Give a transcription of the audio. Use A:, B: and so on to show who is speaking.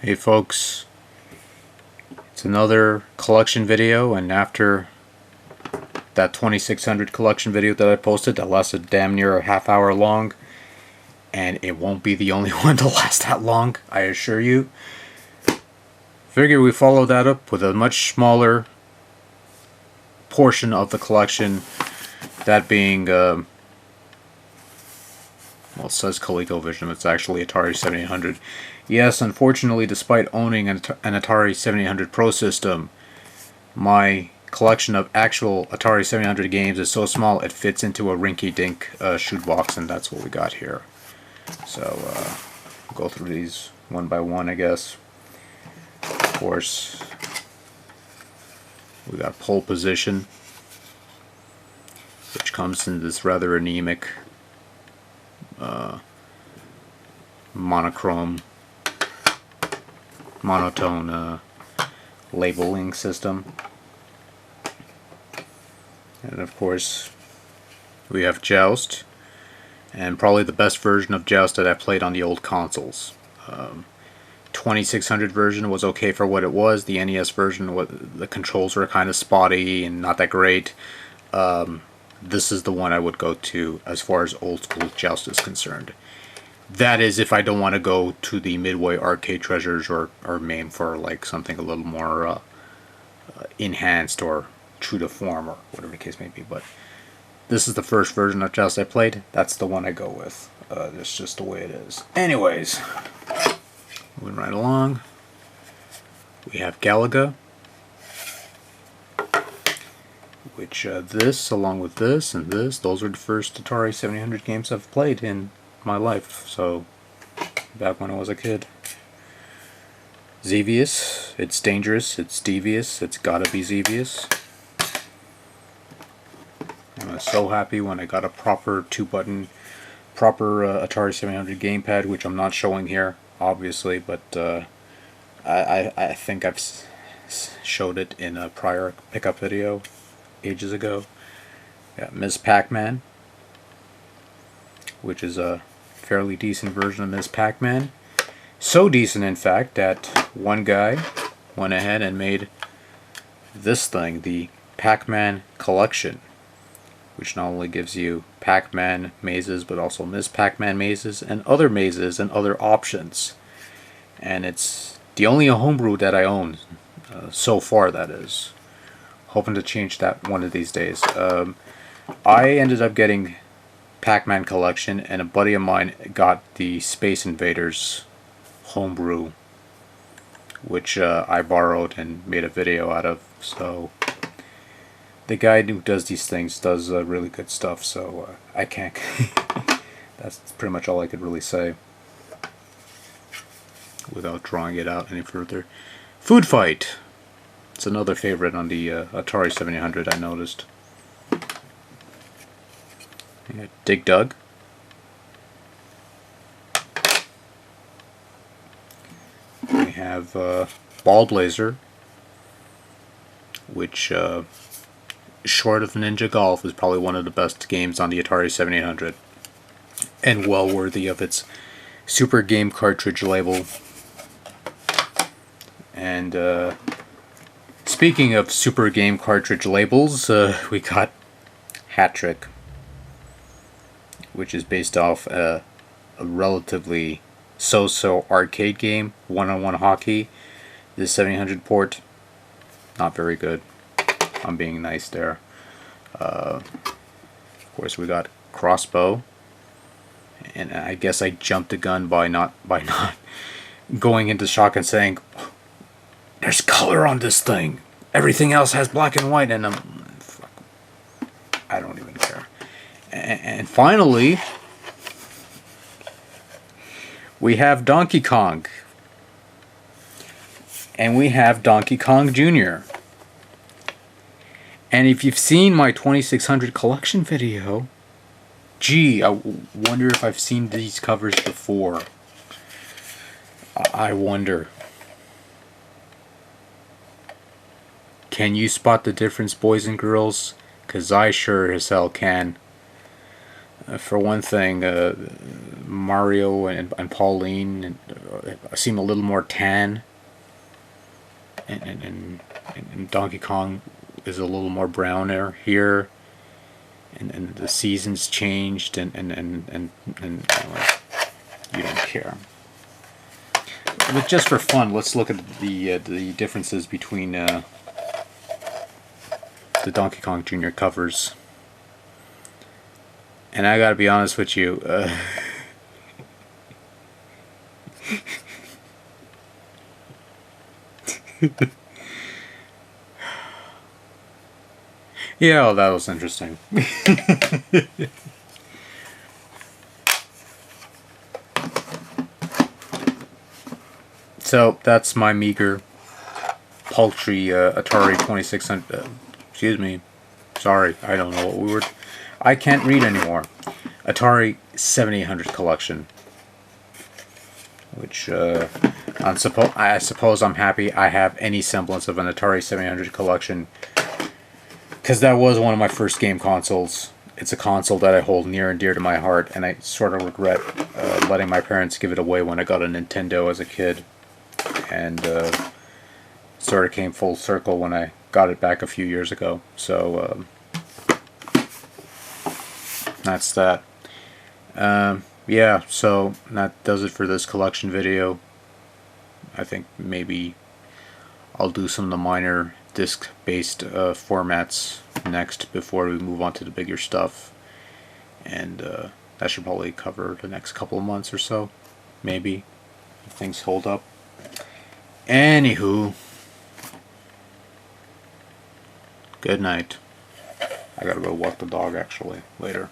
A: Hey folks, it's another collection video, and after that 2600 collection video that I posted that lasted damn near a half hour long, and it won't be the only one to last that long, I assure you, figure we follow that up with a much smaller portion of the collection, that being, well, it says ColecoVision, it's actually Atari 7800. Yes, unfortunately, despite owning an Atari 7800 Pro system, my collection of actual Atari 7800 games is so small it fits into a rinky-dink shoebox, and that's what we got here. So, we'll go through these one by one, I guess. Of course, we got Pole Position, which comes in this rather anemic monotone labeling system. And of course we have Joust, and probably the best version of Joust that I played on the old consoles. 2600 version was okay for what it was. The NES version, the controls were kind of spotty and not that great. This is the one I would go to as far as old school Joust is concerned. That is, if I don't want to go to the Midway Arcade Treasures or MAME for like something a little more enhanced or true to form or whatever the case may be. But this is the first version of Joust I played. That's the one I go with. That's just the way it is. Anyways, moving right along, we have Galaga, which this, along with this and this, those are the first Atari 7800 games I've played in my life, so back when I was a kid. Xevious, it's dangerous, it's devious, it's gotta be Xevious. I was so happy when I got a proper two-button, Atari 700 gamepad, which I'm not showing here, obviously, but I think I've showed it in a prior pickup video ages ago. Got Ms. Pac-Man, which is a fairly decent version of Ms. Pac-Man. So decent, in fact, that one guy went ahead and made this thing, the Pac-Man Collection, which not only gives you Pac-Man mazes, but also Ms. Pac-Man mazes and other options. And it's the only homebrew that I own so far, that is. Hoping to change that one of these days. I ended up getting Pac-Man Collection, and a buddy of mine got the Space Invaders homebrew, which I borrowed and made a video out of. So the guy who does these things does really good stuff, so I can't that's pretty much all I could really say without drawing it out any further. Food Fight, it's another favorite on the Atari 7800, I noticed. Dig Dug, we have Ball Blazer, which short of Ninja Golf is probably one of the best games on the Atari 7800 and well worthy of its Super Game cartridge label. And speaking of Super Game cartridge labels, we got Hat Trick, which is based off a relatively so-so arcade game, one-on-one hockey. This 700 port, not very good. I'm being nice there. Of course, we got Crossbow, and I guess I jumped the gun by not going into shock and saying, "There's color on this thing. Everything else has black and white," and I don't even care. And finally, we have Donkey Kong. And we have Donkey Kong Jr. And if you've seen my 2600 collection video, gee, I wonder if I've seen these covers before. I wonder. Can you spot the difference, boys and girls? 'Cause I sure as hell can. For one thing, Mario and Pauline seem a little more tan, and Donkey Kong is a little more browner here, and the seasons changed, and anyway, you don't care. But just for fun, let's look at the differences between the Donkey Kong Jr. covers. And I gotta be honest with you, yeah, well, that was interesting. So that's my meager, paltry Atari 2600. Excuse me. Sorry, I don't know what we were. I can't read anymore. Atari 7800 collection, which I suppose I'm happy I have any semblance of an Atari 7800 collection, because that was one of my first game consoles. It's a console that I hold near and dear to my heart, and I sort of regret letting my parents give it away when I got a Nintendo as a kid, and sort of came full circle when I got it back a few years ago. So that's that. Yeah, so that does it for this collection video. I think maybe I'll do some of the minor disc-based formats next before we move on to the bigger stuff. And that should probably cover the next couple of months or so. Maybe, if things hold up. Anywho, good night. I gotta go walk the dog actually later.